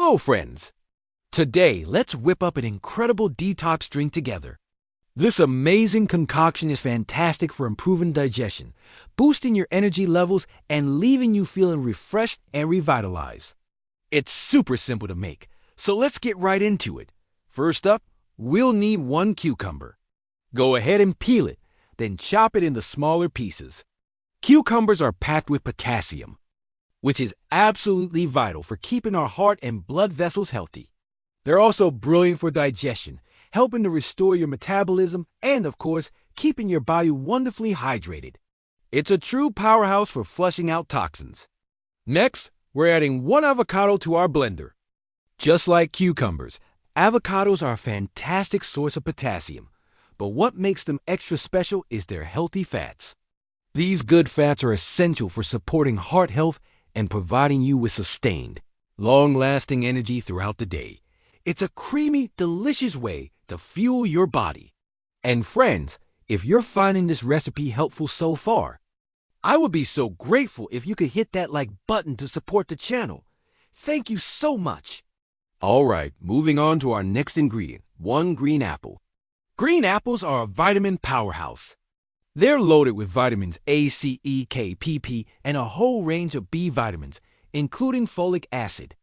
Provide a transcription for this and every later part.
Hello, friends! Today, let's whip up an incredible detox drink together. This amazing concoction is fantastic for improving digestion, boosting your energy levels, and leaving you feeling refreshed and revitalized. It's super simple to make, so let's get right into it. First up, we'll need 1 cucumber. Go ahead and peel it, then chop it into smaller pieces. Cucumbers are packed with potassium, which is absolutely vital for keeping our heart and blood vessels healthy. They're also brilliant for digestion, helping to restore your metabolism and, of course, keeping your body wonderfully hydrated. It's a true powerhouse for flushing out toxins. Next, we're adding 1 avocado to our blender. Just like cucumbers, avocados are a fantastic source of potassium, but what makes them extra special is their healthy fats. These good fats are essential for supporting heart health and providing you with sustained, long-lasting energy throughout the day. It's a creamy, delicious way to fuel your body. And friends, if you're finding this recipe helpful so far, I would be so grateful if you could hit that like button to support the channel. Thank you so much. All right, moving on to our next ingredient, 1 green apple. Green apples are a vitamin powerhouse. They're loaded with vitamins A, C, E, K, PP, and a whole range of B vitamins, including folic acid.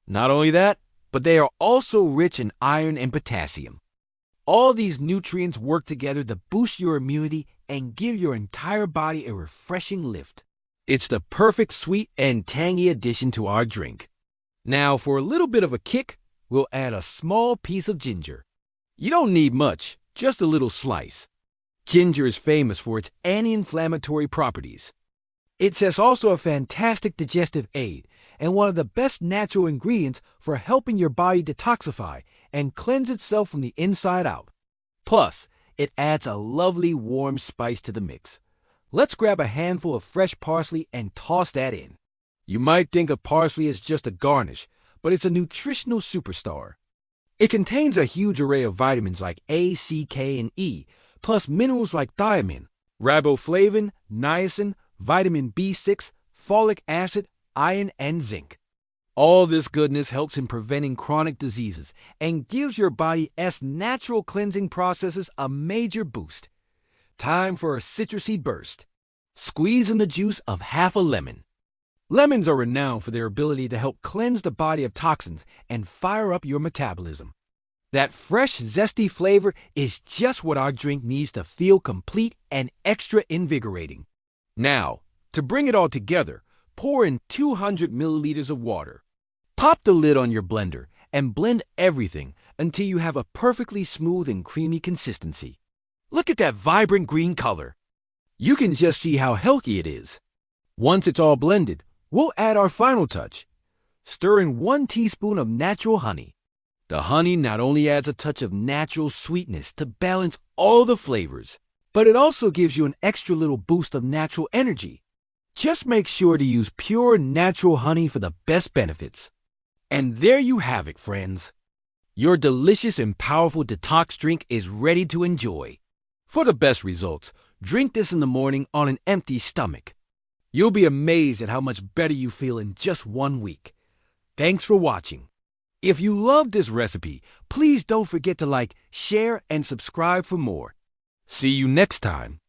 Not only that, but they are also rich in iron and potassium. All these nutrients work together to boost your immunity and give your entire body a refreshing lift. It's the perfect sweet and tangy addition to our drink. Now, for a little bit of a kick, we'll add a small piece of ginger. You don't need much, just a little slice. Ginger is famous for its anti-inflammatory properties. It's also a fantastic digestive aid and one of the best natural ingredients for helping your body detoxify and cleanse itself from the inside out. Plus, it adds a lovely warm spice to the mix. Let's grab a handful of fresh parsley and toss that in. You might think of parsley as just a garnish, but it's a nutritional superstar. It contains a huge array of vitamins like A, C, K, and E, plus minerals like thiamine, riboflavin, niacin, vitamin B6, folic acid, iron, and zinc. All this goodness helps in preventing chronic diseases and gives your body's natural cleansing processes a major boost. Time for a citrusy burst. Squeeze in the juice of half a lemon. Lemons are renowned for their ability to help cleanse the body of toxins and fire up your metabolism. That fresh, zesty flavor is just what our drink needs to feel complete and extra invigorating. Now, to bring it all together, pour in 200 milliliters of water. Pop the lid on your blender and blend everything until you have a perfectly smooth and creamy consistency. Look at that vibrant green color. You can just see how healthy it is. Once it's all blended, we'll add our final touch. Stir in 1 teaspoon of natural honey. The honey not only adds a touch of natural sweetness to balance all the flavors, but it also gives you an extra little boost of natural energy. Just make sure to use pure natural honey for the best benefits. And there you have it, friends. Your delicious and powerful detox drink is ready to enjoy. For the best results, drink this in the morning on an empty stomach. You'll be amazed at how much better you feel in just 1 week. Thanks for watching. If you loved this recipe, please don't forget to like, share, and subscribe for more. See you next time.